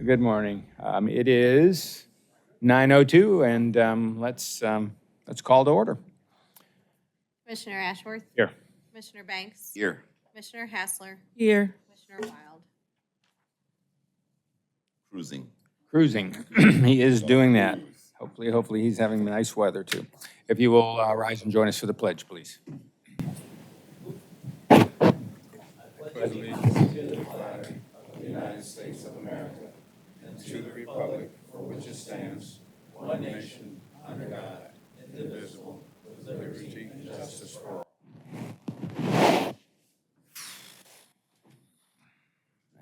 Good morning. It is 9:02, and let's call to order. Commissioner Ashworth? Here. Commissioner Banks? Here. Commissioner Hassler? Here. Commissioner Wild? Cruising. Cruising. He is doing that. Hopefully he's having nice weather, too. If you will rise and join us for the pledge, please. United States of America, and to the republic for which it stands, one nation, under God, indivisible, with liberty and justice for all.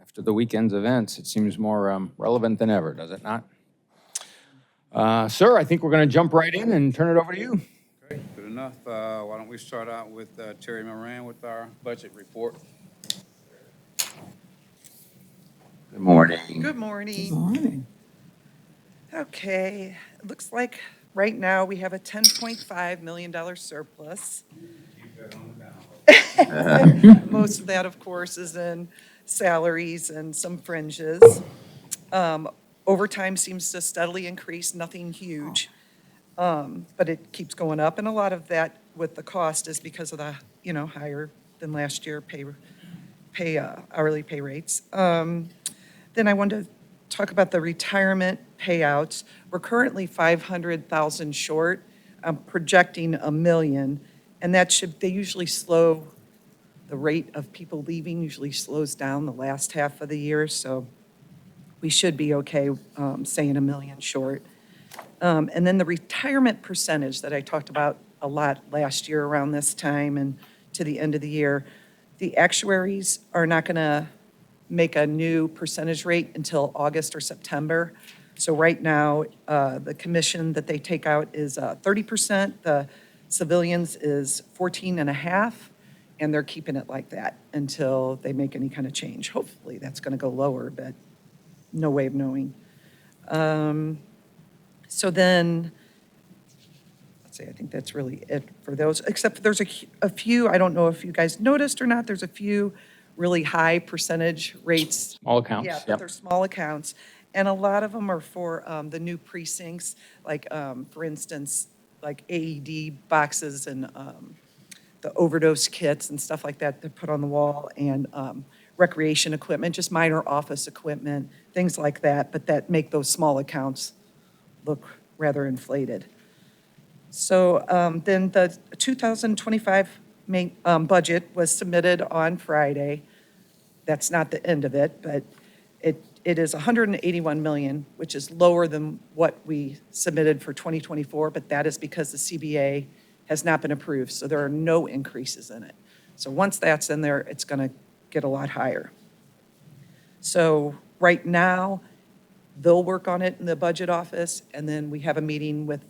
After the weekend's events, it seems more relevant than ever, does it not? Sir, I think we're going to jump right in and turn it over to you. Okay, good enough. Why don't we start out with Terry Moran with our budget report? Good morning. Good morning. Morning. Okay, it looks like right now we have a $10.5 million surplus. Most of that, of course, is in salaries and some fringes. Overtime seems to steadily increase, nothing huge, but it keeps going up. And a lot of that with the cost is because of the, higher than last year hourly pay rates. Then I wanted to talk about the retirement payouts. We're currently 500,000 short. I'm projecting 1 million, and they usually slow, the rate of people leaving usually slows down the last half of the year, so we should be okay saying 1 million short. And then the retirement percentage that I talked about a lot last year around this time and to the end of the year, the actuaries are not going to make a new percentage rate until August or September. So right now, the commission that they take out is 30%, the civilians is 14.5%, and they're keeping it like that until they make any kind of change. Hopefully, that's going to go lower, but no way of knowing. So then, let's see, I think that's really it for those, except there's a few, I don't know if you guys noticed or not, there's a few really high percentage rates. All accounts. Yeah, but Yep. they're small accounts. And a lot of them are for the new precincts, like, for instance, like AED boxes and the overdose kits and stuff like that put on the wall, and recreation equipment, just minor office equipment, things like that, but that make those small accounts look rather inflated. So then the 2025 budget was submitted on Friday. That's not the end of it, but it is 181 million, which is lower than what we submitted for 2024, but that is because the CBA has not been approved, so there are no increases in it. So once that's in there, it's going to get a lot higher. So right now, they'll work on it in the budget office, and then we have a meeting with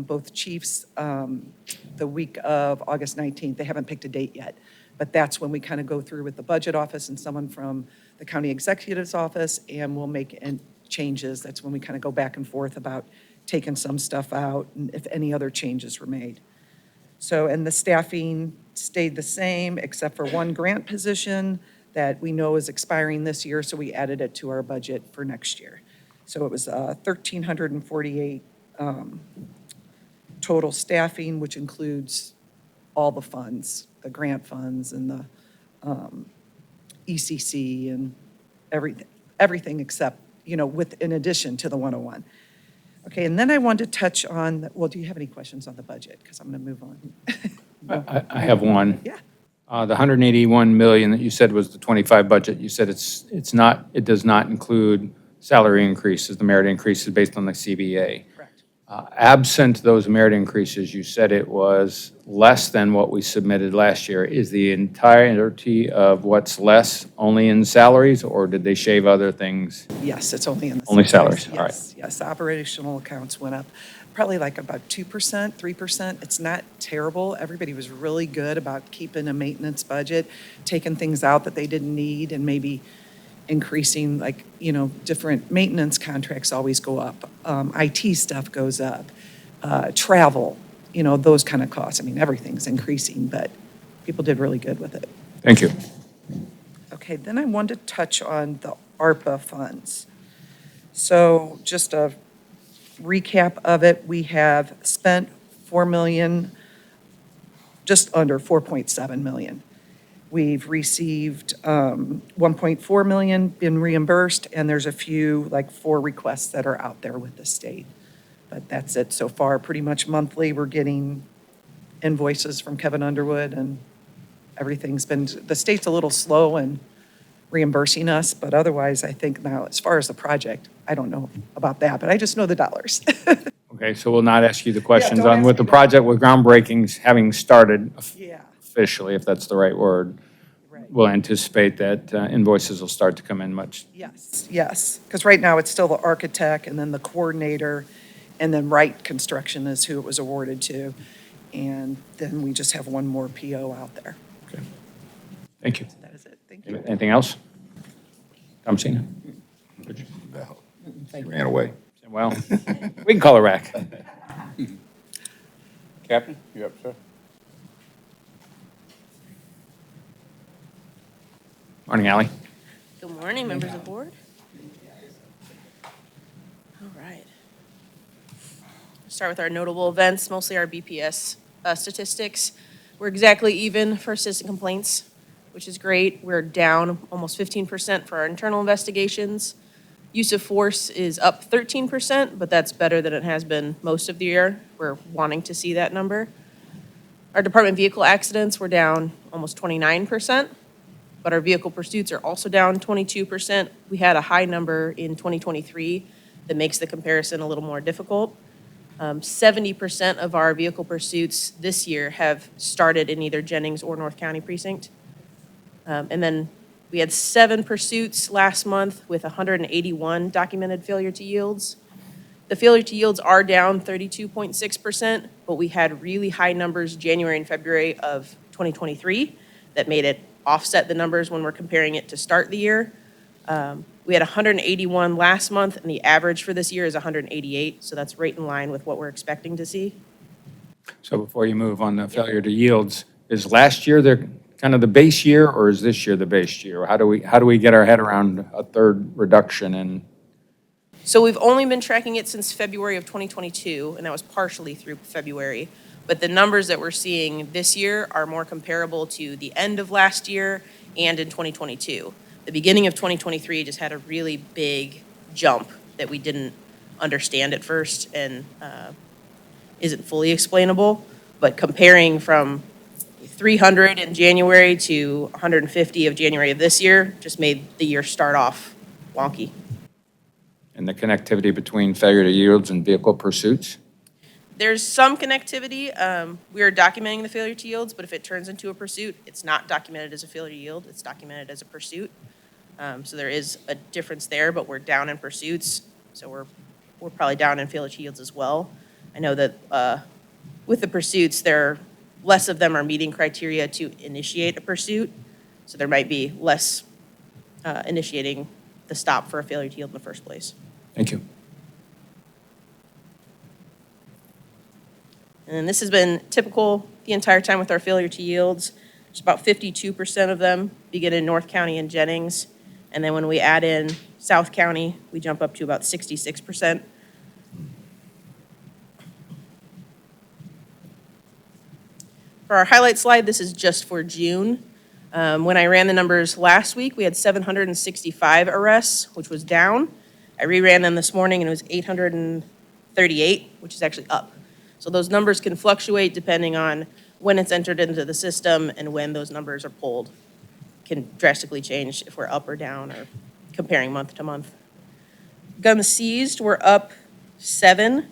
both chiefs the week of August 19th. They haven't picked a date yet, but that's when we kind of go through with the budget office and someone from the county executive's office, and we'll make changes. That's when we kind of go back and forth about taking some stuff out and if any other changes were made. So, and the staffing stayed the same except for one grant position that we know is expiring this year, so we added it to our budget for next year. So it was 1,348 total staffing, which includes all the funds, the grant funds and the ECC and everything except, in addition to the 101. Okay, and then I wanted to touch on, well, do you have any questions on the budget? Because I'm going to move on. I have one. Yeah. The 181 million that you said was the 25 budget, you said it does not include salary increases, the merit increases based on the CBA. Correct. Absent those merit increases, you said it was less than what we submitted last year. Is the entirety of what's less only in salaries, or did they shave other things? Yes, it's only in the. Only salaries, all right. Yes, yes, operational accounts went up, probably like about 2%, 3%. It's not terrible. Everybody was really good about keeping a maintenance budget, taking things out that they didn't need, and maybe increasing, like, different maintenance contracts always go up. IT stuff goes up. Travel, those kind of costs. I mean, everything's increasing, but people did really good with it. Thank you. Okay, then I wanted to touch on the ARPA funds. So just a recap of it, we have spent 4 million, just under 4.7 million. We've received 1.4 million, been reimbursed, and there's a few, like 4 requests that are out there with the state. But that's it so far, pretty much monthly, we're getting invoices from Kevin Underwood, and everything's been, the state's a little slow in reimbursing us, but otherwise, I think now, as far as the project, I don't know about that, but I just know the dollars. Okay, so we'll not ask you the questions don't on ask with me the that. project with groundbreakings having started Yeah, officially, if that's the right word. right. We'll anticipate that invoices will start to come in much. Yes, yes, because right now, it's still the architect, and then the coordinator, and then Wright Construction is who it was awarded to. And then we just have one more PO out there. Okay. Thank you. That is it, thank you. Anything else? Thomasina? She ran away. Well, we can call her back. Captain, you up, sir? Morning, Ally. Good morning, members of the board. All right. Start with our notable events, mostly our BPS statistics. We're exactly even for citizen complaints, which is great. We're down almost 15% for our internal investigations. Use of force is up 13%, but that's better than it has been most of the year. We're wanting to see that number. Our department vehicle accidents were down almost 29%. But our vehicle pursuits are also down 22%. We had a high number in 2023 that makes the comparison a little more difficult. 70% of our vehicle pursuits this year have started in either Jennings or North County precinct. And then we had 7 pursuits last month with 181 documented failure to yields. The failure to yields are down 32.6%, but we had really high numbers January and February of 2023 that made it offset the numbers when we're comparing it to start the year. We had 181 last month, and the average for this year is 188, so that's right in line with what we're expecting to see. So before you move on the failure to yields, is last year the kind of the base year, or is this year the base year? How do we get our head around a third reduction in? So we've only been tracking it since February of 2022, and that was partially through February. But the numbers that we're seeing this year are more comparable to the end of last year and in 2022. The beginning of 2023 just had a really big jump that we didn't understand at first and isn't fully explainable. But comparing from 300 in January to 150 of January of this year just made the year start off wonky. And the connectivity between failure to yields and vehicle pursuits? There's some connectivity. We are documenting the failure to yields, but if it turns into a pursuit, it's not documented as a failure to yield, it's documented as a pursuit. So there is a difference there, but we're down in pursuits, so we're probably down in failure to yields as well. I know that with the pursuits, less of them are meeting criteria to initiate a pursuit, so there might be less initiating the stop for a failure to yield in the first place. Thank you. And this has been typical the entire time with our failure to yields. There's about 52% of them begin in North County and Jennings. And then when we add in South County, we jump up to about 66%. For our highlight slide, this is just for June. When I ran the numbers last week, we had 765 arrests, which was down. I reran them this morning and it was 838, which is actually up. So those numbers can fluctuate depending on when it's entered into the system and when those numbers are pulled. Can drastically change if we're up or down or comparing month to month. Guns seized were up 7.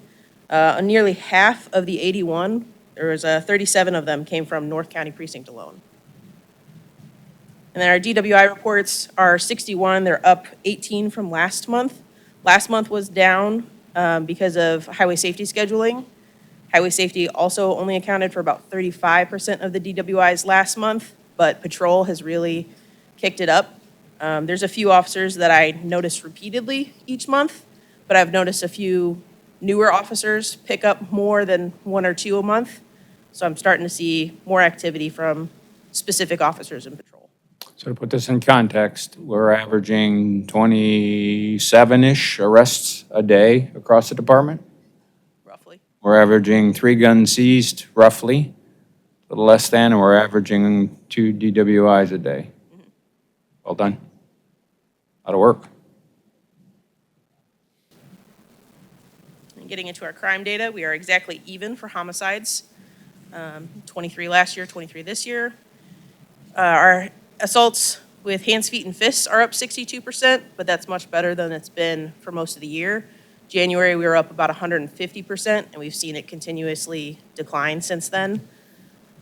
Nearly half of the 81, there was 37 of them came from North County precinct alone. And then our DWI reports are 61. They're up 18 from last month. Last month was down because of highway safety scheduling. Highway safety also only accounted for about 35% of the DWIs last month, but patrol has really kicked it up. There's a few officers that I notice repeatedly each month, but I've noticed a few newer officers pick up more than 1 or 2 a month. So I'm starting to see more activity from specific officers in patrol. So to put this in context, we're averaging 27-ish arrests a day across the department. roughly. We're averaging 3 guns seized, roughly, a little less than, and we're averaging 2 DWIs a day. Well done. Lot of work. And getting into our crime data, we are exactly even for homicides. 23 last year, 23 this year. Our assaults with hands, feet, and fists are up 62%, but that's much better than it's been for most of the year. January, we were up about 150%, and we've seen it continuously decline since then.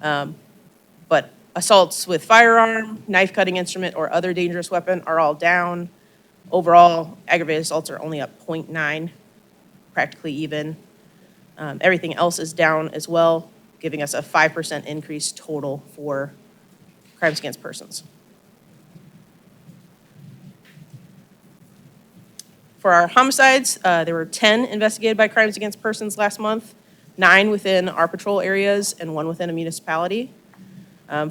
But assaults with firearm, knife, cutting instrument, or other dangerous weapon are all down. Overall, aggravated assaults are only up 0.9, practically even. Everything else is down as well, giving us a 5% increase total for crimes against persons. For our homicides, there were 10 investigated by crimes against persons last month, 9 within our patrol areas and 1 within a municipality.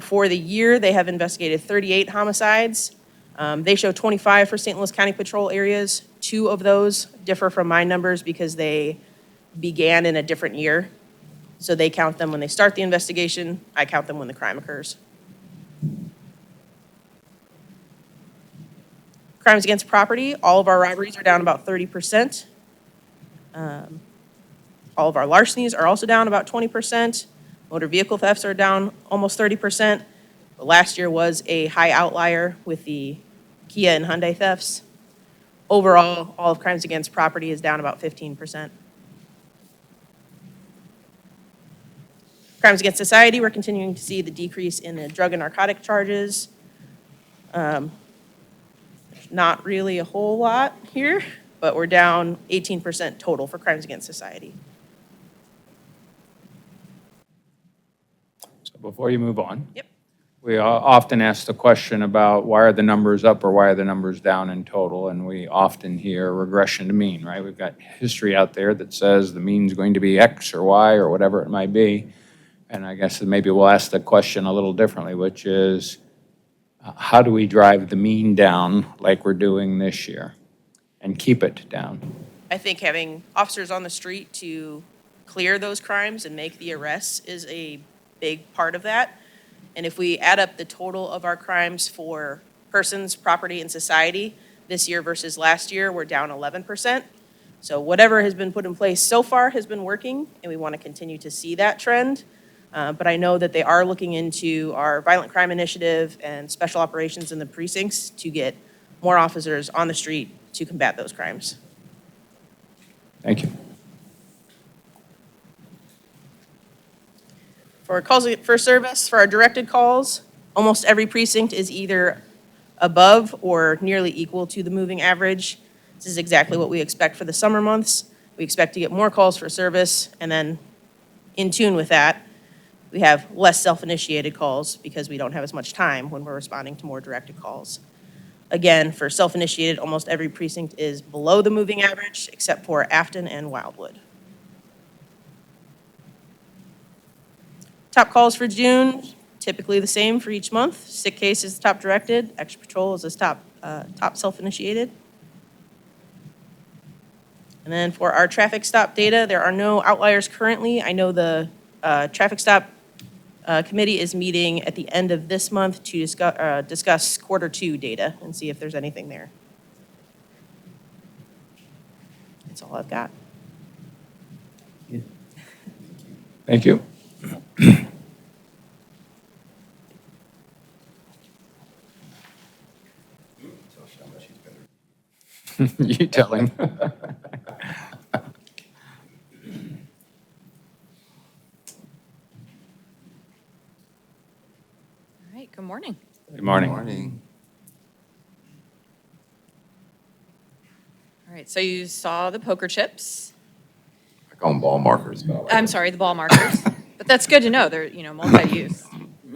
For the year, they have investigated 38 homicides. They show 25 for St. Louis County patrol areas. 2 of those differ from my numbers because they began in a different year. So they count them when they start the investigation. I count them when the crime occurs. Crimes against property, all of our robberies are down about 30%. All of our larcenies are also down about 20%. Motor vehicle thefts are down almost 30%. But last year was a high outlier with the Kia and Hyundai thefts. Overall, all of crimes against property is down about 15%. Crimes against society, we're continuing to see the decrease in the drug and narcotic charges. Not really a whole lot here, but we're down 18% total for crimes against society. So before you move on. Yep. We often ask the question about why are the numbers up or why are the numbers down in total, and we often hear regression to mean, right? We've got history out there that says the mean's going to be X or Y or whatever it might be, and I guess maybe we'll ask the question a little differently, which is, how do we drive the mean down like we're doing this year and keep it down? I think having officers on the street to clear those crimes and make the arrests is a big part of that. And if we add up the total of our crimes for persons, property, and society this year versus last year, we're down 11%. So whatever has been put in place so far has been working, and we want to continue to see that trend. But I know that they are looking into our violent crime initiative and special operations in the precincts to get more officers on the street to combat those crimes. Thank you. For calls for service, for our directed calls, almost every precinct is either above or nearly equal to the moving average. This is exactly what we expect for the summer months. We expect to get more calls for service, and then in tune with that, we have less self-initiated calls because we don't have as much time when we're responding to more directed calls. Again, for self-initiated, almost every precinct is below the moving average except for Afton and Wildwood. Top calls for June, typically the same for each month. Sick case is top directed, extra patrol is top self-initiated. And then for our traffic stop data, there are no outliers currently. I know the traffic stop committee is meeting at the end of this month to discuss Q2 data and see if there's anything there. That's all I've got. Thank you. You tell him. All right, good morning. Good morning. Morning. All right, so you saw the poker chips. I call them ball markers, by the way. I'm sorry, the ball markers. But that's good to know. They're, multi-use.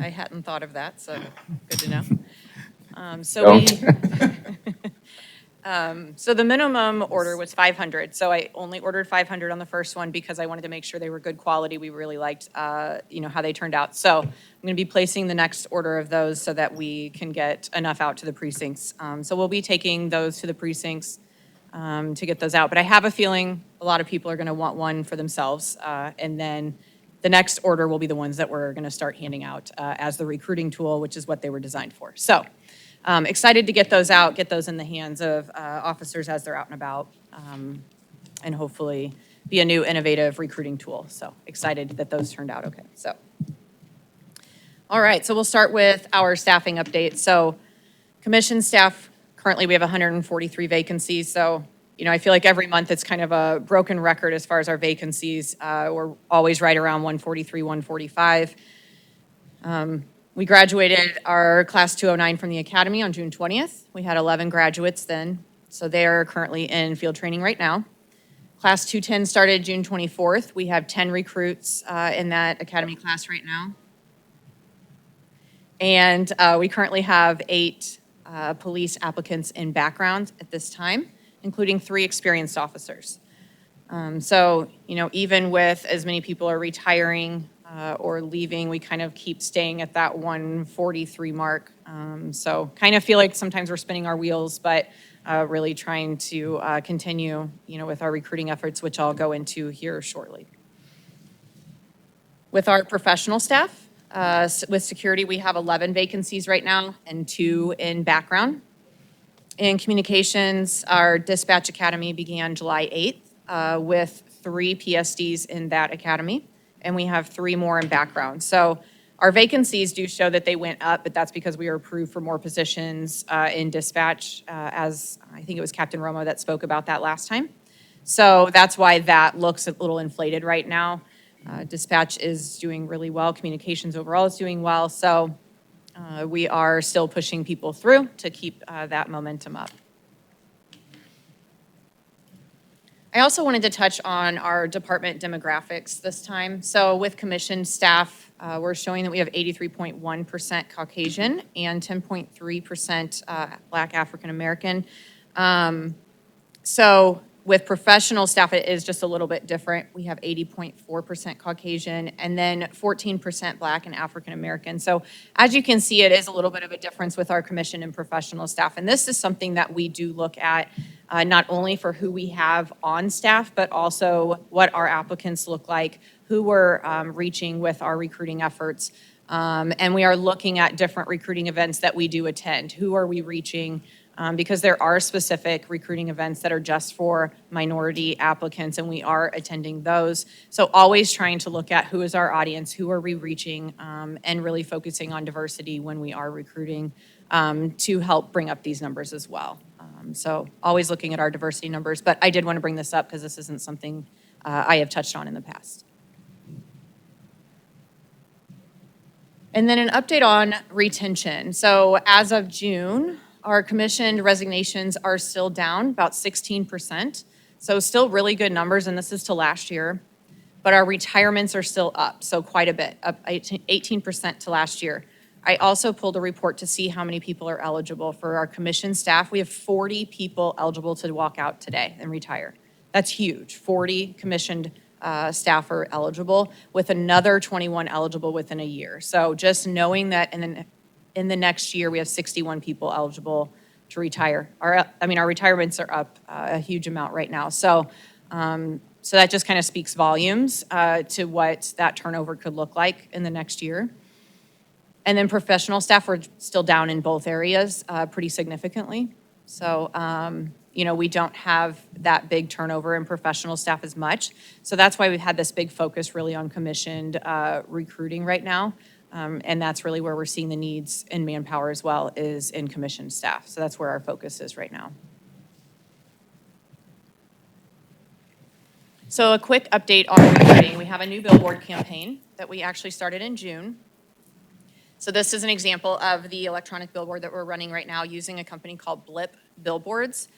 I hadn't thought of that, so good to know. So we, Don't. So the minimum order was 500. So I only ordered 500 on the first one because I wanted to make sure they were good quality. We really liked, how they turned out. So I'm going to be placing the next order of those so that we can get enough out to the precincts. So we'll be taking those to the precincts to get those out. But I have a feeling a lot of people are going to want one for themselves. And then the next order will be the ones that we're going to start handing out as the recruiting tool, which is what they were designed for. So excited to get those out, get those in the hands of officers as they're out and about, and hopefully be a new innovative recruiting tool. So excited that those turned out okay. So, all right, so we'll start with our staffing update. So commission staff, currently we have 143 vacancies. So, I feel like every month it's kind of a broken record as far as our vacancies. We're always right around 143, 145. We graduated our class 209 from the academy on June 20th. We had 11 graduates then, so they are currently in field training right now. Class 210 started June 24th. We have 10 recruits in that academy class right now. And we currently have 8 police applicants in background at this time, including 3 experienced officers. So, even with as many people are retiring or leaving, we kind of keep staying at that 143 mark. So kind of feel like sometimes we're spinning our wheels, but really trying to continue, with our recruiting efforts, which I'll go into here shortly. With our professional staff, with security, we have 11 vacancies right now and 2 in background. In communications, our dispatch academy began July 8th with 3 PSDs in that academy, and we have 3 more in background. So our vacancies do show that they went up, but that's because we were approved for more positions in dispatch, as I think it was Captain Romo that spoke about that last time. So that's why that looks a little inflated right now. Dispatch is doing really well. Communications overall is doing well. So we are still pushing people through to keep that momentum up. I also wanted to touch on our department demographics this time. So with commissioned staff, we're showing that we have 83.1% Caucasian and 10.3% Black African American. So with professional staff, it is just a little bit different. We have 80.4% Caucasian and then 14% Black and African American. So as you can see, it is a little bit of a difference with our commission and professional staff. And this is something that we do look at not only for who we have on staff, but also what our applicants look like, who we're reaching with our recruiting efforts. And we are looking at different recruiting events that we do attend. Who are we reaching? Because there are specific recruiting events that are just for minority applicants, and we are attending those. So always trying to look at who is our audience, who are we reaching, and really focusing on diversity when we are recruiting to help bring up these numbers as well. So always looking at our diversity numbers, but I did want to bring this up because this isn't something I have touched on in the past. And then an update on retention. So as of June, our commissioned resignations are still down about 16%. So still really good numbers, and this is to last year. But our retirements are still up, so quite a bit, up 18% to last year. I also pulled a report to see how many people are eligible for our commissioned staff. We have 40 people eligible to walk out today and retire. That's huge. 40 commissioned staff are eligible, with another 21 eligible within a year. So just knowing that in the next year, we have 61 people eligible to retire. Our retirements are up a huge amount right now. So that just kind of speaks volumes to what that turnover could look like in the next year. And then professional staff are still down in both areas pretty significantly. So, we don't have that big turnover in professional staff as much. So that's why we've had this big focus really on commissioned recruiting right now. And that's really where we're seeing the needs in manpower as well, is in commissioned staff. So that's where our focus is right now. So a quick update on recruiting. We have a new billboard campaign that we actually started in June. So this is an example of the electronic billboard that we're running right now using a company called Blip Billboards.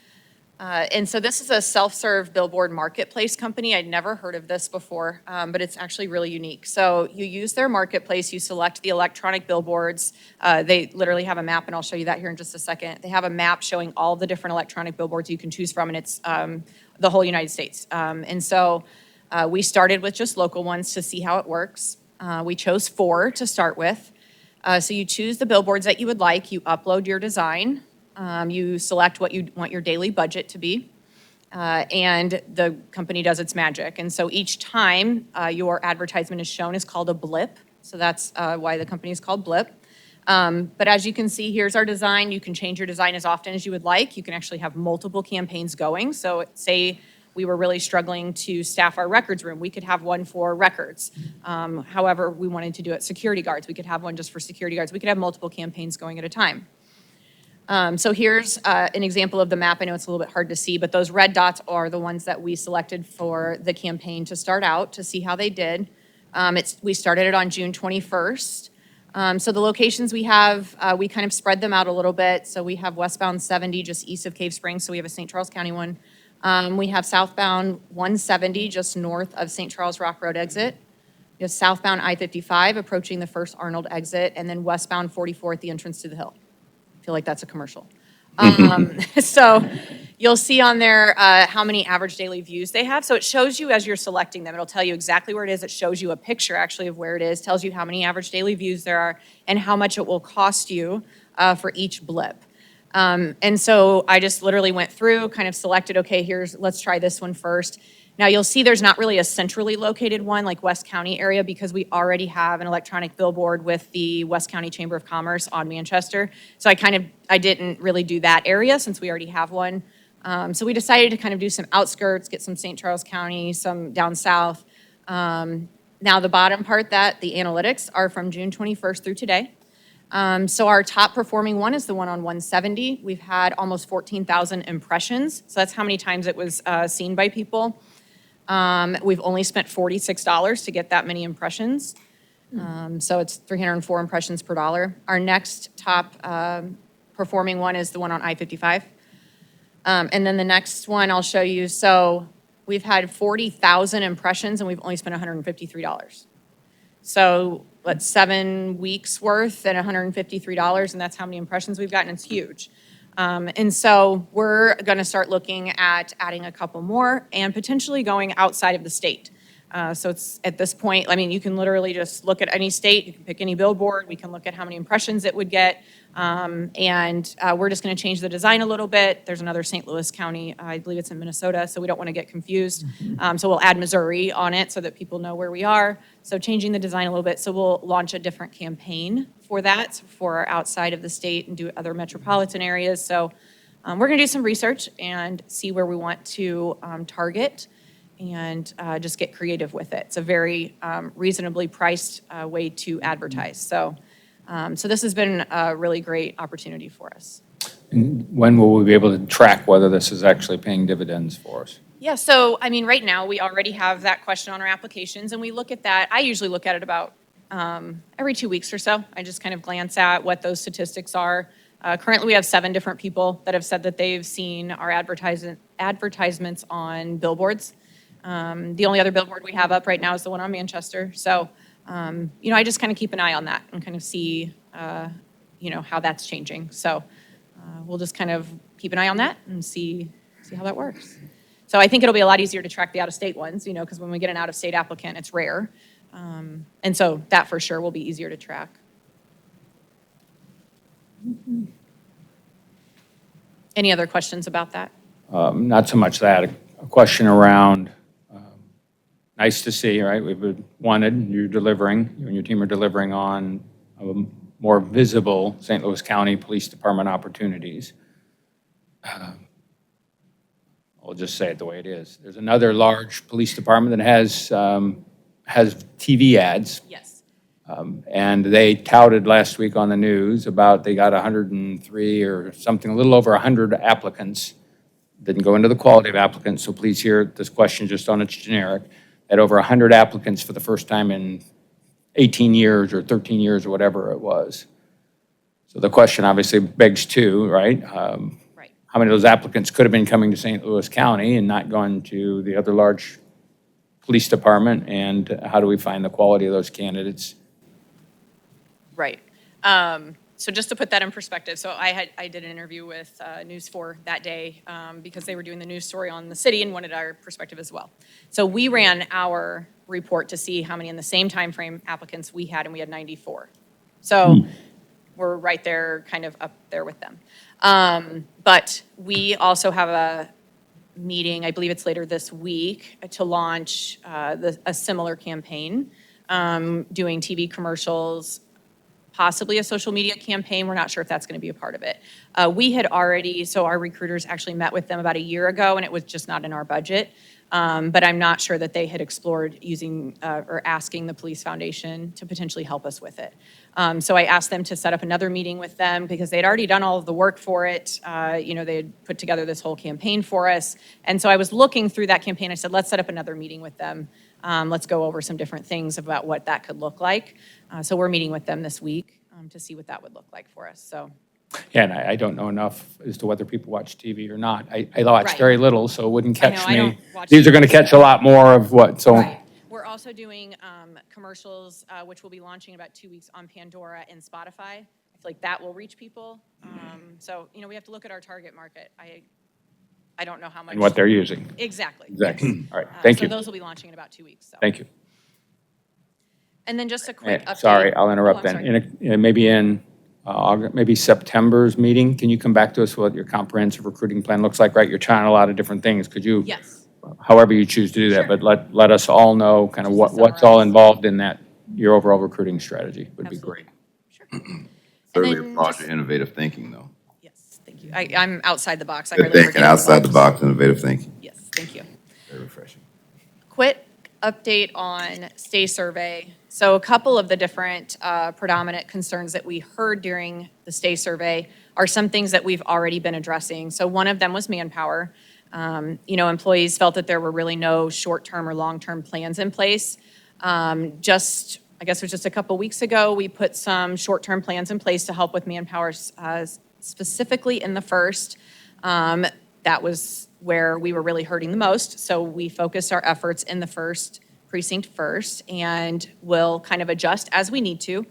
And so this is a self-serve billboard marketplace company. I'd never heard of this before, but it's actually really unique. So you use their marketplace, you select the electronic billboards. They literally have a map, and I'll show you that here in just a second. They have a map showing all the different electronic billboards you can choose from, and it's the whole United States. And so we started with just local ones to see how it works. We chose 4 to start with. So you choose the billboards that you would like, you upload your design, you select what you want your daily budget to be, and the company does its magic. And so each time your advertisement is shown is called a blip, so that's why the company is called Blip. But as you can see, here's our design. You can change your design as often as you would like. You can actually have multiple campaigns going. So say we were really struggling to staff our records room, we could have one for records. However, we wanted to do it security guards, we could have one just for security guards. We could have multiple campaigns going at a time. So here's an example of the map. I know it's a little bit hard to see, but those red dots are the ones that we selected for the campaign to start out to see how they did. We started it on June 21st. So the locations we have, we kind of spread them out a little bit. So we have westbound 70 just east of Cave Springs, so we have a St. Charles County one. We have southbound 170 just north of St. Charles Rock Road exit. We have southbound I-55 approaching the first Arnold exit, and then westbound 44 at the entrance to the hill. I feel like that's a commercial. So you'll see on there how many average daily views they have. So it shows you as you're selecting them. It'll tell you exactly where it is. It shows you a picture actually of where it is, tells you how many average daily views there are, and how much it will cost you for each blip. And so I just literally went through, kind of selected, okay, let's try this one first. Now you'll see there's not really a centrally located one like West County area because we already have an electronic billboard with the West County Chamber of Commerce on Manchester. So I didn't really do that area since we already have one. So we decided to kind of do some outskirts, get some St. Charles County, some down south. Now the bottom part, the analytics are from June 21st through today. So our top performing one is the one on 170. We've had almost 14,000 impressions. So that's how many times it was seen by people. We've only spent $46 to get that many impressions. So it's 304 impressions per dollar. Our next top performing one is the one on I-55. And then the next one I'll show you. So we've had 40,000 impressions and we've only spent $153. So that's 7 weeks worth at $153, and that's how many impressions we've gotten. It's huge. And so we're going to start looking at adding a couple more and potentially going outside of the state. So it's at this point, I mean, you can literally just look at any state, you can pick any billboard, we can look at how many impressions it would get. And we're just going to change the design a little bit. There's another St. Louis County, I believe it's in Minnesota, so we don't want to get confused. So we'll add Missouri on it so that people know where we are. So changing the design a little bit. So we'll launch a different campaign for that, for outside of the state and do other metropolitan areas. So we're going to do some research and see where we want to target and just get creative with it. It's a very reasonably priced way to advertise. So this has been a really great opportunity for us. And when will we be able to track whether this is actually paying dividends for us? Yeah, so I mean, right now, we already have that question on our applications, and we look at that. I usually look at it about every 2 weeks or so. I just kind of glance at what those statistics are. Currently, we have 7 different people that have said that they've seen our advertisements on billboards. The only other billboard we have up right now is the one on Manchester. So, I just kind of keep an eye on that and kind of see, how that's changing. So we'll just kind of keep an eye on that and see how that works. So I think it'll be a lot easier to track the out-of-state ones, because when we get an out-of-state applicant, it's rare. And so that for sure will be easier to track. Any other questions about that? Not so much that, a question around, nice to see, right? We've wanted, you're delivering, you and your team are delivering on more visible St. Louis County Police Department opportunities. I'll just say it the way it is. There's another large police department that has TV ads. Yes. And they touted last week on the news about they got 103 or something, a little over 100 applicants. Didn't go into the quality of applicants, so please hear this question just on its generic. At over 100 applicants for the first time in 18 years or 13 years or whatever it was. So the question obviously begs too, right? Right. how many of those applicants could have been coming to St. Louis County and not going to the other large police department? And how do we find the quality of those candidates? Right. So just to put that in perspective, so I did an interview with News 4 that day because they were doing the news story on the city and wanted our perspective as well. So we ran our report to see how many in the same time frame applicants we had, and we had 94. So we're right there, kind of up there with them. But we also have a meeting, I believe it's later this week, to launch a similar campaign, doing TV commercials, possibly a social media campaign. We're not sure if that's going to be a part of it. We had already, so our recruiters actually met with them about a year ago, and it was just not in our budget. But I'm not sure that they had explored using or asking the Police Foundation to potentially help us with it. So I asked them to set up another meeting with them because they'd already done all of the work for it. They had put together this whole campaign for us. And so I was looking through that campaign. I said, let's set up another meeting with them. Let's go over some different things about what that could look like. So we're meeting with them this week to see what that would look like for us. So. Yeah, and I don't know enough as to whether people watch TV or not. I watch Right. very little, so it wouldn't I know, catch I don't me. watch These are going to TV. catch a lot more of what, so. Right. We're also doing commercials, which will be launching in about 2 weeks on Pandora and Spotify. I feel like that will reach people. So, we have to look at our target market. I don't know how much. And what they're using. Exactly. Exactly. All right, thank So you. those will be launching in about 2 weeks, so. Thank you. And then just a quick update. Sorry, I'll interrupt Oh, I'm then. sorry. Maybe in maybe September's meeting, can you come back to us with what your comprehensive recruiting plan looks like, right? You're trying a lot of different things. Could you? Yes. However you choose to do that, Sure. but let us all know kind of Just to what's all summarize. involved in that, your overall recruiting strategy would be Absolutely. great. Sure. And Certainly then applaud just- your innovative thinking, though. Yes, thank you. I'm outside the box. I Good hardly ever thinking, get outside the box. box, innovative thinking. Yes, thank you. Very refreshing. Quick update on Stay Survey. So a couple of the different predominant concerns that we heard during the Stay Survey are some things that we've already been addressing. So one of them was manpower. Employees felt that there were really no short-term or long-term plans in place. I guess it was just a couple weeks ago, we put some short-term plans in place to help with manpower, specifically in the first. That was where we were really hurting the most. So we focused our efforts in the first precinct first, and we'll kind of adjust as we need to.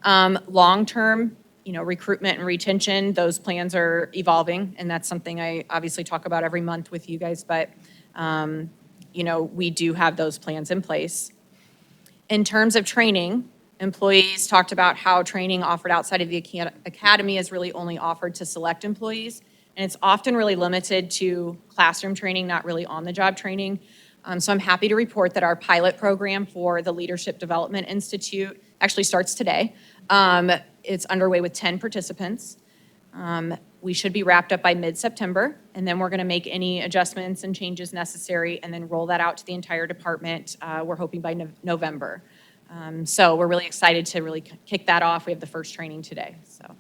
Long-term, recruitment and retention, those plans are evolving, and that's something I obviously talk about every month with you guys, but, we do have those plans in place. In terms of training, employees talked about how training offered outside of the academy is really only offered to select employees, and it's often really limited to classroom training, not really on-the-job training. So I'm happy to report that our pilot program for the Leadership Development Institute actually starts today. It's underway with 10 participants. We should be wrapped up by mid-September, and then we're going to make any adjustments and changes necessary and then roll that out to the entire department, we're hoping by November. So we're really excited to really kick that off. We have the first training today, so.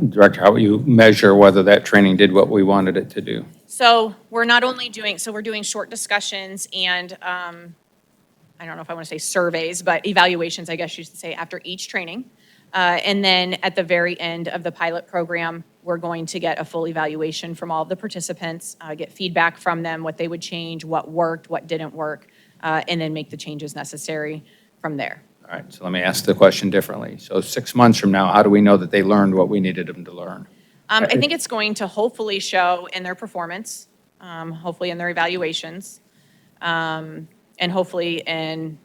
Director, how will you measure whether that training did what we wanted it to do? So we're not only doing, so we're doing short discussions and, I don't know if I want to say surveys, but evaluations, I guess you should say, after each training. And then at the very end of the pilot program, we're going to get a full evaluation from all of the participants, get feedback from them, what they would change, what worked, what didn't work, and then make the changes necessary from there. All right, so let me ask the question differently. So 6 months from now, how do we know that they learned what we needed them to learn? I think it's going to hopefully show in their performance, hopefully in their evaluations, and hopefully in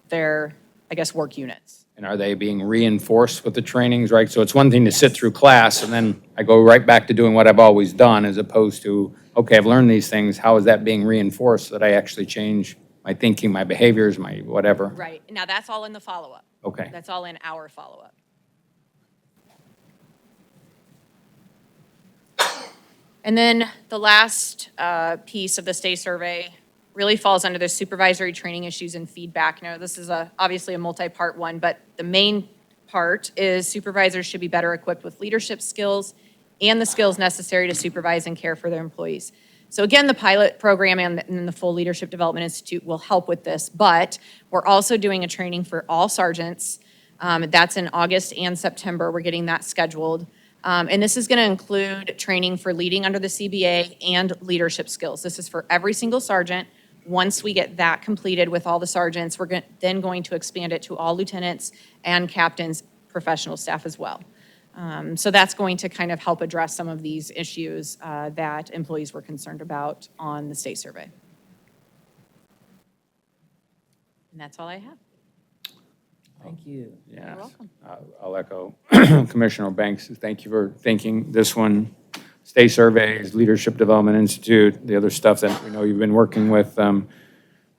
their, I guess, work units. And are they being reinforced with the trainings, right? So it's one thing to sit through class and then I go right back to doing what I've always done as opposed to, okay, I've learned these things. How is that being reinforced so that I actually change my thinking, my behaviors, my whatever? Right. Now, that's all in the follow-up. Okay. That's all in our follow-up. And then the last piece of the Stay Survey really falls under the supervisory training issues and feedback. Now, this is obviously a multi-part one, but the main part is supervisors should be better equipped with leadership skills and the skills necessary to supervise and care for their employees. So again, the pilot program and the full Leadership Development Institute will help with this, but we're also doing a training for all sergeants. That's in August and September. We're getting that scheduled. And this is going to include training for leading under the CBA and leadership skills. This is for every single sergeant. Once we get that completed with all the sergeants, we're then going to expand it to all lieutenants and captains, professional staff as well. So that's going to kind of help address some of these issues that employees were concerned about on the state survey. And that's all I have. Thank you. Yeah. You're welcome. I'll echo Commissioner Banks. Thank you for thinking this one. State surveys, Leadership Development Institute, the other stuff that we know you've been working with some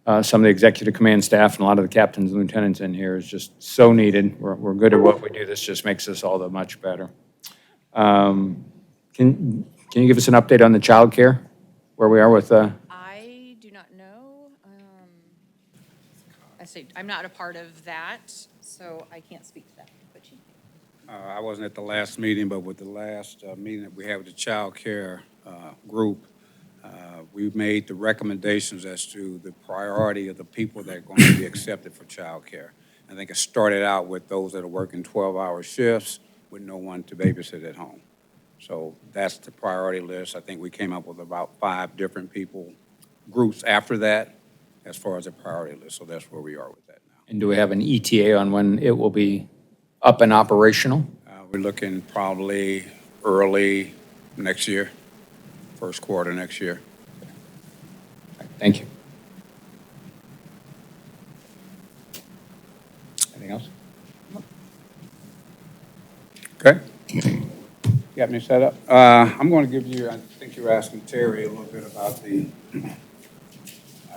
of the executive command staff and a lot of the captains and lieutenants in here is just so needed. We're good at what we do. This just makes us all that much better. Can you give us an update on the childcare, where we are with I do not know. I'm not a part of that, so I can't speak to that. But you I wasn't at the last meeting, but with the last meeting that we had with the child care group, we've made the recommendations as to the priority of the people that are going to be accepted for child care. I think it started out with those that are working 12-hour shifts with no one to babysit at home. So that's the priority list. I think we came up with about 5 different groups after that, as far as a priority list. So that's where we are with that now. and do we have an ETA on when it will be up and operational? We're looking probably early next year, first quarter next year. Thank you. Anything else? Okay. Got me set up? I'm going to give you, I think you were asking Terry a little bit about the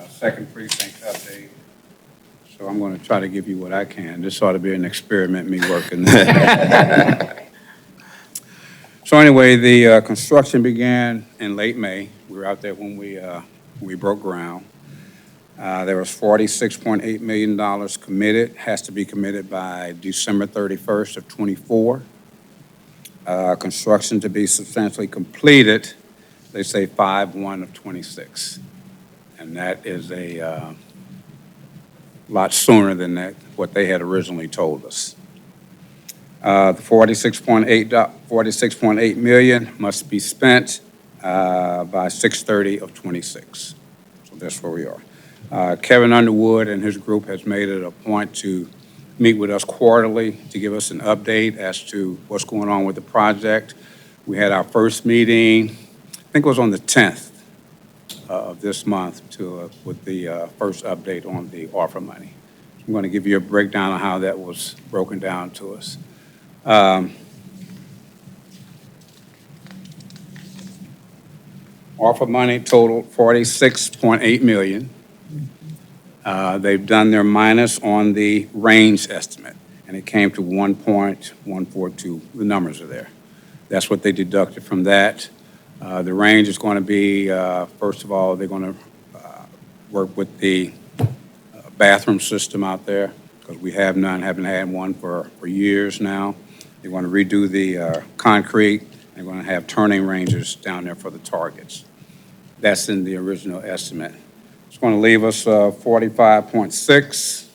second precinct update. So I'm going to try to give you what I can. This ought to be an experiment, me working. So anyway, the construction began in late May. We were out there when we broke ground. There was $46.8 million committed, has to be committed by December 31st of '24. Construction to be substantially completed, they say 5/1 of '26. And that is a lot sooner than what they had originally told us. The $46.8 million must be spent by 6/30 of '26. So that's where we are. Kevin Underwood and his group has made it a point to meet with us quarterly to give us an update as to what's going on with the project. We had our first meeting, I think it was on the 10th of this month, with the first update on the ARPA money. I'm going to give you a breakdown of how that was broken down to us. ARPA money totaled $46.8 million. They've done their minus on the range estimate, and it came to 1.142. The numbers are there. That's what they deducted from that. The range is going to be, first of all, they're going to work with the bathroom system out there, because we have none, haven't had one for years now. They want to redo the concrete. They're going to have turning ranges down there for the targets. That's in the original estimate. It's going to leave us 45.6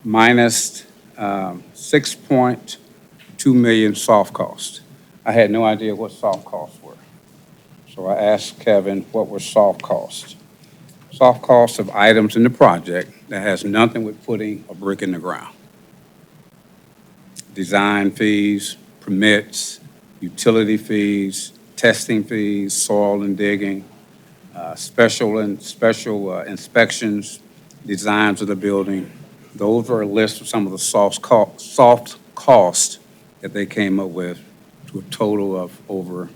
minus 6.2 million soft costs. I had no idea what soft costs were. So I asked Kevin what were soft costs. Soft costs of items in the project that has nothing with putting a brick in the ground. Design fees, permits, utility fees, testing fees, soil and digging, special inspections, designs of the building. Those are a list of some of the soft costs that they came up with, to a total of over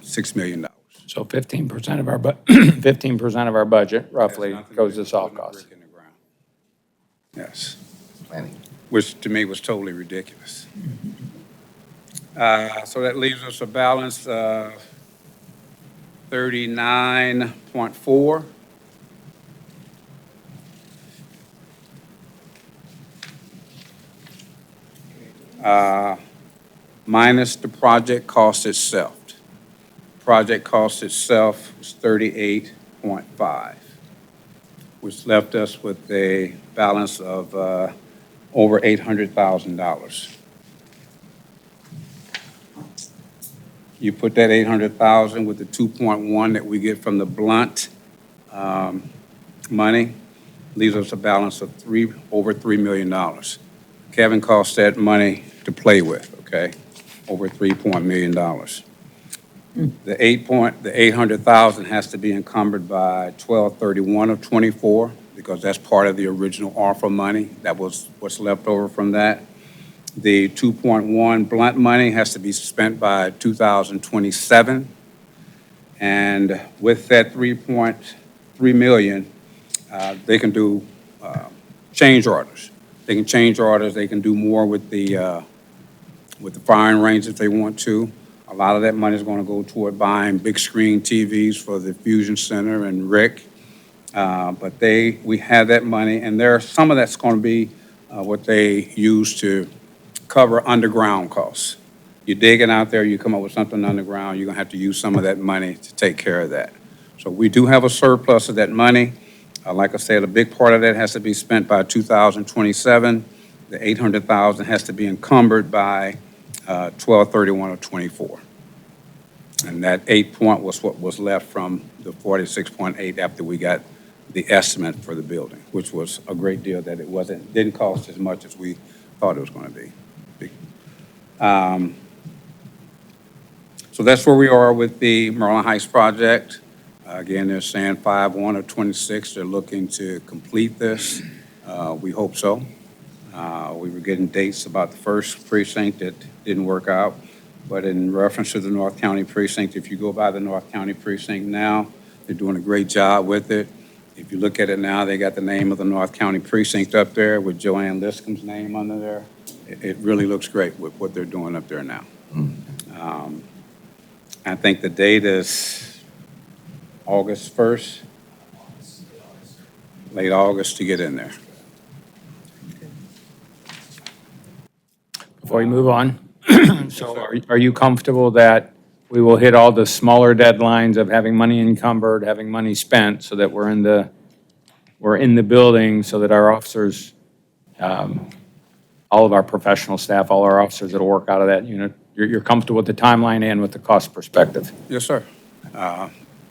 $6 million. So 15% of our 15% of our budget roughly Has nothing goes do to with soft putting a costs. brick in the ground. Yes, Planning. which to me was totally ridiculous. So that leaves us a balance of 39.4. Minus the project cost itself. Project cost itself was 38.5, which left us with a balance of over $800,000. You put that 800,000 with the 2.1 that we get from the Blunt money, leaves us a balance of over $3 million. Kevin cost that money to play with, okay? Over $3 million. The 800,000 has to be encumbered by 12/31 of '24 because that's part of the original ARPA money. That was what's left over from that. The 2.1 Blunt money has to be spent by 2027. And with that 3.3 million, they can do change orders. They can change orders. They can do more with the firing range if they want to. A lot of that money is going to go toward buying big screen TVs for the Fusion Center and Rick. But we have that money, and some of that's going to be what they use to cover underground costs. You're digging out there, you come up with something underground, you're going to have to use some of that money to take care of that. So we do have a surplus of that money. Like I said, a big part of that has to be spent by 2027. The 800,000 has to be encumbered by 12/31 of '24. And that 8 point was what was left from the 46.8 after we got the estimate for the building, which was a great deal that didn't cost as much as we thought it was going to be. So that's where we are with the Maryland Heights project. Again, they're saying 5/1 of '26. They're looking to complete this. We hope so. We were getting dates about the first precinct that didn't work out. But in reference to the North County precinct, if you go by the North County precinct now, they're doing a great job with it. If you look at it now, they got the name of the North County precinct up there with Joanne Liscombe's name under there. It really looks great with what they're doing up there now. I think the date is August 1st, late August to get in there. Before we move on, so are you comfortable that we will hit all the smaller deadlines of having money encumbered, having money spent, so that we're in the building, so that our officers, all of our professional staff, all our officers that'll work out of that unit, you're comfortable with the timeline and with the cost perspective? Yes, sir.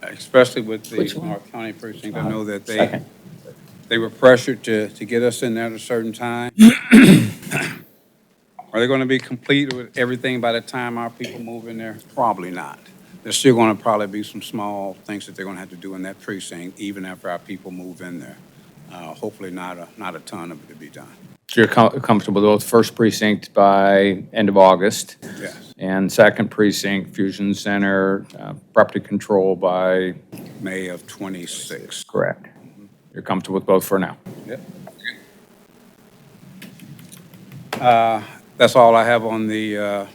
Especially with the North County precinct, I know that they were pressured to get us in there at a certain time. Are they going to be complete with everything by the time our people move in there? Probably not. There's still going to probably be some small things that they're going to have to do in that precinct, even after our people move in there. Hopefully not a ton of it to be done. So you're comfortable with first precinct by end of August? Yes. And second precinct, Fusion Center, property control by? May of '26. Correct. You're comfortable with both for now? Yep. That's all I have on the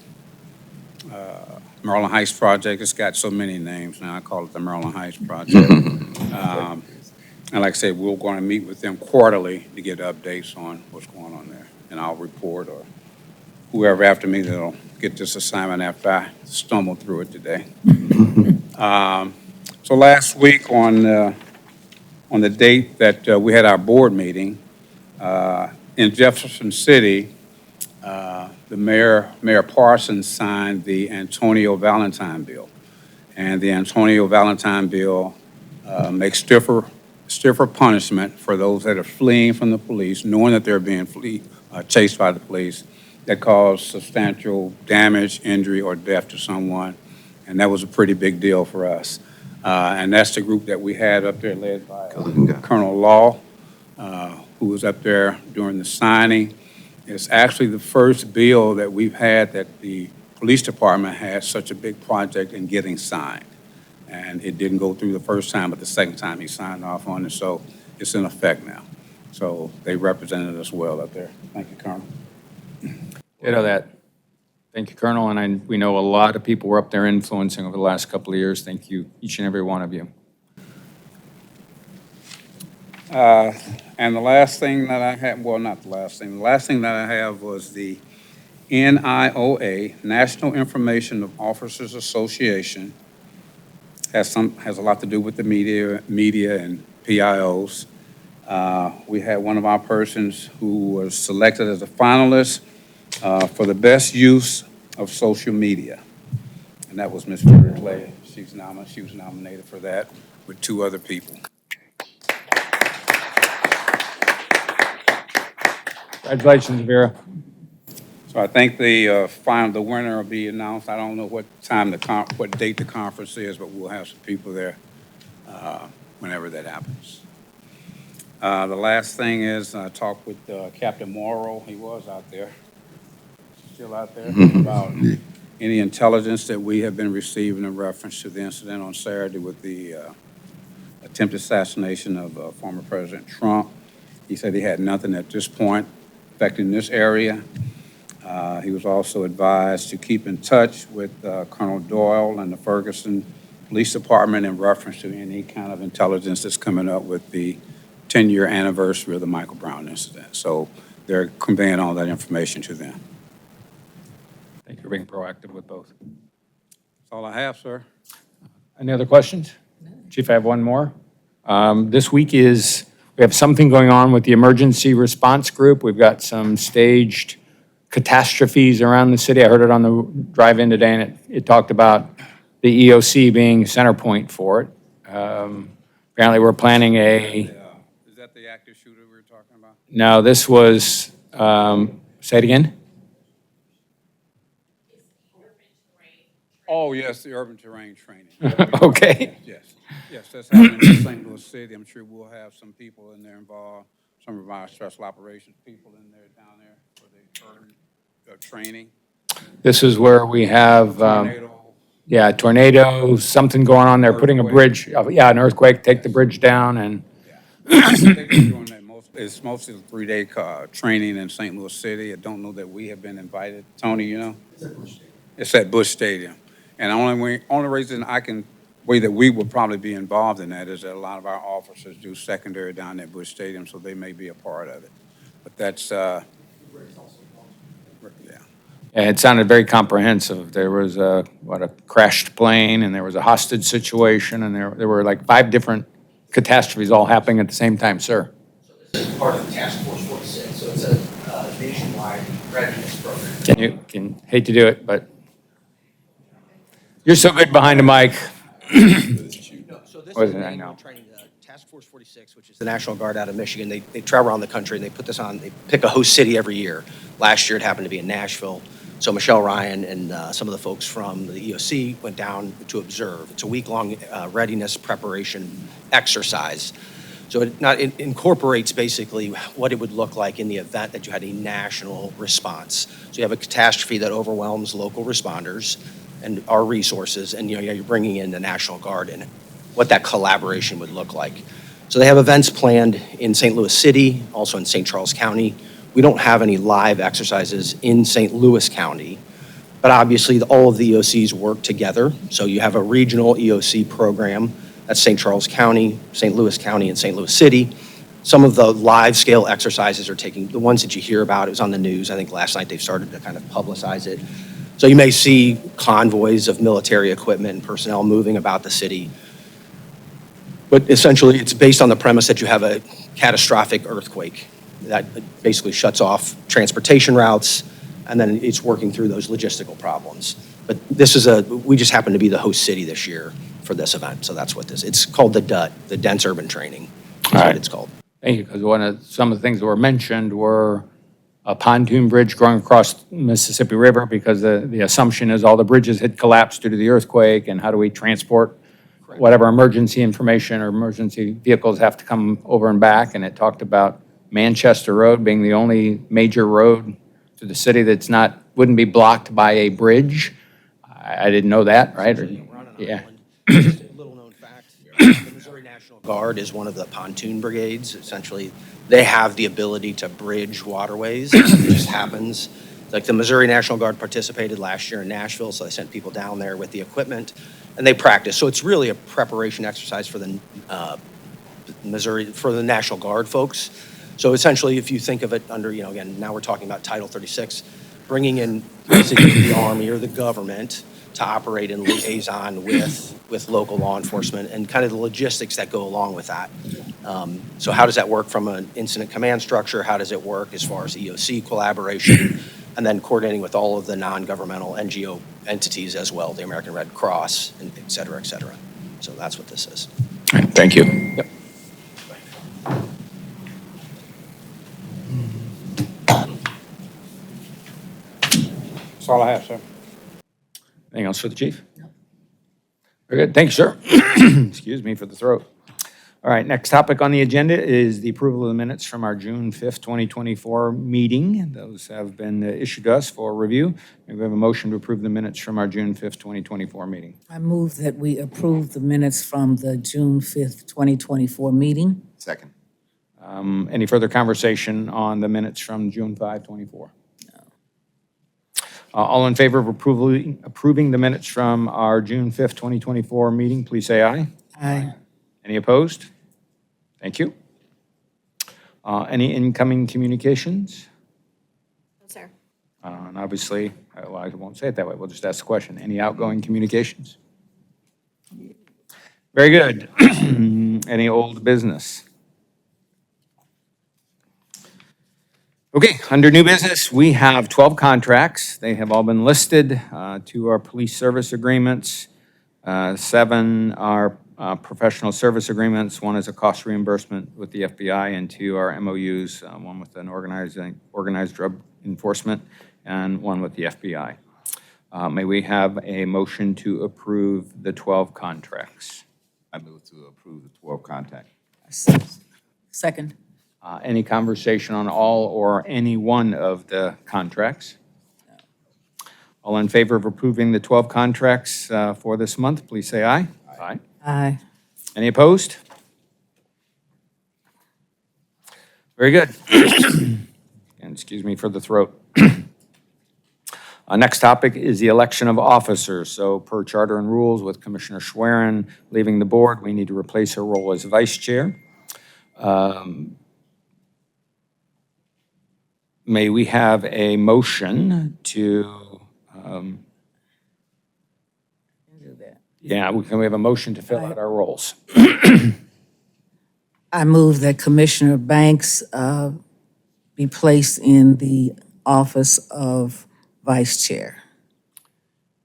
Maryland Heights project. It's got so many names now. I call it the Maryland Heights project. And like I said, we're going to meet with them quarterly to get updates on what's going on there. And I'll report, or whoever after me that'll get this assignment after I stumble through it today. So last week on the date that we had our board meeting in Jefferson City, the Mayor Parsons signed the Antonio Valentine bill. And the Antonio Valentine bill makes stiffer punishment for those that are fleeing from the police, knowing that they're being chased by the police, that cause substantial damage, injury, or death to someone. And that was a pretty big deal for us. And that's the group that we had up there led by Colonel Law, who was up there during the signing. It's actually the first bill that we've had that the police department had such a big project in getting signed. And it didn't go through the first time, but the second time he signed off on it, so it's in effect now. So they represented us well up there. Thank you, Colonel. Ditto that. Thank you, Colonel, and we know a lot of people were up there influencing over the last couple of years. Thank you, each and every one of you. And the last thing that I had, well, not the last thing that I have was the NIOA, National Information of Officers Association, has a lot to do with the media and PIOs. We had one of our persons who was selected as a finalist for the best use of social media. and that was Ms. Fury Clay. She was nominated for that with 2 other people. Congratulations, Vera. So I think the winner will be announced. I don't know what date the conference is, but we'll have some people there whenever that happens. The last thing is, I talked with Captain Morrow. He was out there. Still out there, about any intelligence that we have been receiving in reference to the incident on Saturday with the attempted assassination of former President Trump. He said he had nothing at this point affecting this area. He was also advised to keep in touch with Colonel Doyle and the Ferguson Police Department in reference to any kind of intelligence that's coming up with the 10-year anniversary of the Michael Brown incident. So they're conveying all that information to them. Thank you for being proactive with both. That's all I have, sir. Any other questions? Chief, I have one more. This week we have something going on with the emergency response group. We've got some staged catastrophes around the city. I heard it on the drive-in today, and it talked about the EOC being center point for it. Apparently, we're planning Is that the active shooter we were talking about? No, this was, say it again? Oh, yes, the urban terrain training. Okay. Yes, that's happening in St. Louis City. I'm sure we'll have some people in there involved, some of our special operations people in there, down there for the urban training. This is where we have, tornado, something going on there, putting a bridge, an earthquake, take the bridge down, and They've been doing that it's mostly a 3-day training in St. Louis City. I don't know that we have been invited. Tony, you know? It's at Busch Stadium. And the only reason way that we would probably be involved in that is that a lot of our officers do secondary down at Busch Stadium, so they may be a part of it. But that's, yeah. and it sounded very comprehensive. There was a crashed plane, and there was a hostage situation, and there were like 5 different catastrophes all happening at the same time, sir. This is part of Task Force 46, so it's a nationwide readiness program. Hate to do it, but you're so good behind the mic. No, so this What is is it? I the know. annual training, Task Force 46, which is the National Guard out of Michigan. They travel around the country, and they put this on, they pick a host city every year. Last year, it happened to be in Nashville. So Michelle Ryan and some of the folks from the EOC went down to observe. It's a week-long readiness preparation exercise. So it incorporates basically what it would look like in the event that you had a national response. So you have a catastrophe that overwhelms local responders and our resources, and you're bringing in the National Guard and what that collaboration would look like. So they have events planned in St. Louis City, also in St. Charles County. We don't have any live exercises in St. Louis County, but obviously all of the EOCs work together. So you have a regional EOC program. That's St. Charles County, St. Louis County, and St. Louis City. Some of the live scale exercises are taking, the ones that you hear about, it was on the news. I think last night they've started to kind of publicize it. So you may see convoys of military equipment and personnel moving about the city. But essentially, it's based on the premise that you have a catastrophic earthquake that basically shuts off transportation routes, and then it's working through those logistical problems. But this is we just happen to be the host city this year for this event, so that's what it's called the DUT, the Dense Urban Training, is what it's called. Thank you, because some of the things that were mentioned were a pontoon bridge going across the Mississippi River, because the assumption is all the bridges had collapsed due to the earthquake, and how do we transport whatever emergency information or emergency vehicles have to come over and back, and it talked about Manchester Road being the only major road to the city that's wouldn't be blocked by a bridge. I didn't know that, right? Yeah. Just a little known fact, the Missouri National Guard is one of the pontoon brigades. Essentially, they have the ability to bridge waterways. It just happens. Like the Missouri National Guard participated last year in Nashville, so they sent people down there with the equipment, and they practice. So it's really a preparation exercise for the for the National Guard folks. So essentially, if you think of it under, again, now we're talking about Title 36, bringing in basically the Army or the government to operate in liaison with local law enforcement and kind of the logistics that go along with that. So how does that work from an incident command structure? How does it work as far as EOC collaboration? and then coordinating with all of the non-governmental NGO entities as well, the American Red Cross, and et cetera, et cetera. So that's what this is. Thank you. Yep. That's all I have, sir. Anything else for the chief? Very good. Thank you, sir. Excuse me for the throat. All right, next topic on the agenda is the approval of the minutes from our June 5th, 2024 meeting. Those have been issued to us for review. May we have a motion to approve the minutes from our June 5th, 2024 meeting? I move that we approve the minutes from the June 5th, 2024 meeting. Second. Any further conversation on the minutes from June 5, 24? All in favor of approving the minutes from our June 5th, 2024 meeting, please say aye. Aye. Any opposed? Thank you. Any incoming communications? No, sir. And obviously, well, I won't say it that way, we'll just ask the question. Any outgoing communications? Very good. Any old business? Okay, under new business, we have 12 contracts. They have all been listed. 2 are police service agreements. 7 are professional service agreements. 1 is a cost reimbursement with the FBI, and 2 are MOUs, 1 with an organized drug enforcement, and 1 with the FBI. May we have a motion to approve the 12 contracts? I move to approve the 12 contact. Second. Any conversation on all or any one of the contracts? All in favor of approving the 12 contracts for this month, please say aye. Aye. Aye. Any opposed? Very good. And excuse me for the throat. Next topic is the election of officers. So per charter and rules, with Commissioner Schwerin leaving the board, we need to replace her role as vice chair. May we have a motion to, Do that. can we have a motion to fill out our roles? I move that Commissioner Banks be placed in the office of Vice Chair.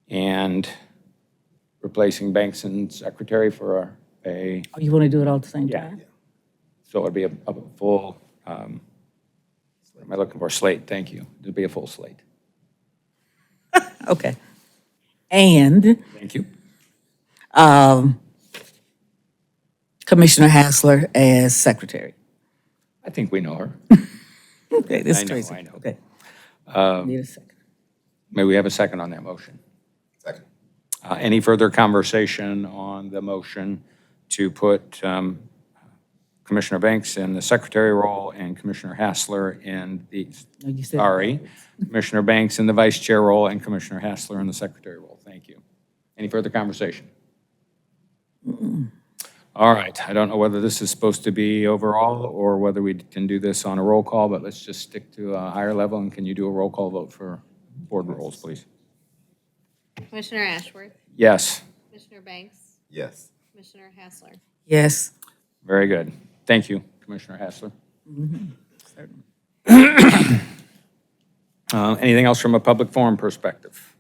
And replacing Banks and secretary for a, Oh, you want to do it all at the same Yeah. time? so it'd be a full, what am I looking for? Slate, thank you. It'd be a full slate. Okay. And Thank you. Commissioner Hassler as Secretary. I think we know her. Okay, this I is know, Tracy. I know. Okay. Need a second. May we have a second on that motion? Second. Any further conversation on the motion to put Commissioner Banks in the secretary role and Commissioner Hassler in the, No, you said- sorry, Commissioner Banks in the vice chair role and Commissioner Hassler in the secretary role? Thank you. Any further conversation? All right, I don't know whether this is supposed to be overall or whether we can do this on a roll call, but let's just stick to a higher level. And can you do a roll call vote for board roles, please? Commissioner Ashworth, Yes, Commissioner Banks, Yes. Commissioner Hassler. Yes. very good. Thank you, Commissioner Hassler. Anything else from a public forum perspective?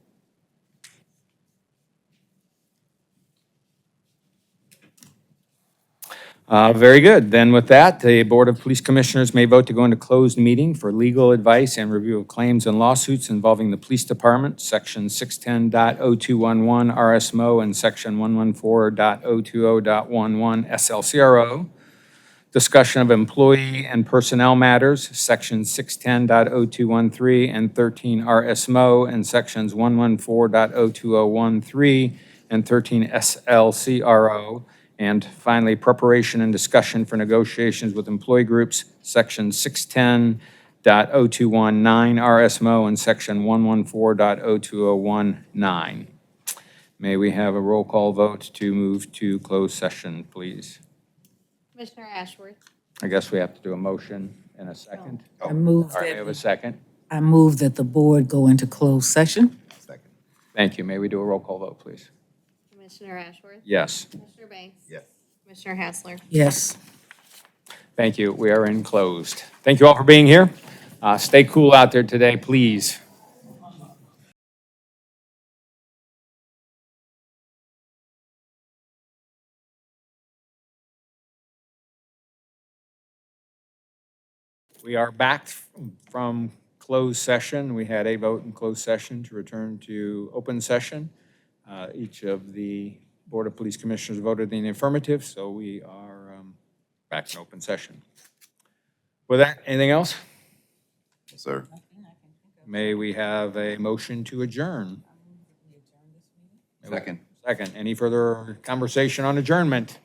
Very good. Then with that, the Board of Police Commissioners may vote to go into closed meeting for legal advice and review of claims and lawsuits involving the Police Department, Section 610.0211 RSMO and Section 114.020.11 SLCRO. Discussion of employee and personnel matters, Sections 610.0213 and 13 RSMO and Sections 114.02013 and 13 SLCRO. And finally, preparation and discussion for negotiations with employee groups, Section 610.0219 RSMO and Section 114.02019. May we have a roll call vote to move to closed session, please? Commissioner Ashworth, I guess we have to do a motion in a second. I move All right, we have a that, second. I move that the board go into closed session. Second. Thank you. May we do a roll call vote, please? Commissioner Ashworth, Yes. Commissioner Banks. Yes. Commissioner Hassler. Yes. Thank you. We are in closed. Thank you all for being here. Stay cool out there today, please. We are back from closed session. We had a vote in closed session to return to open session. Each of the Board of Police Commissioners voted in the affirmative, so we are back in open session. With that, anything else? Yes, sir. May we have a motion to adjourn? Second. Second. Any further conversation on adjournment?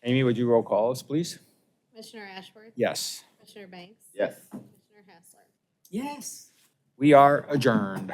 Amy, would you roll call us, please? Commissioner Ashworth? Yes. Commissioner Banks? Yes. Commissioner Hassler? Yes. We are adjourned.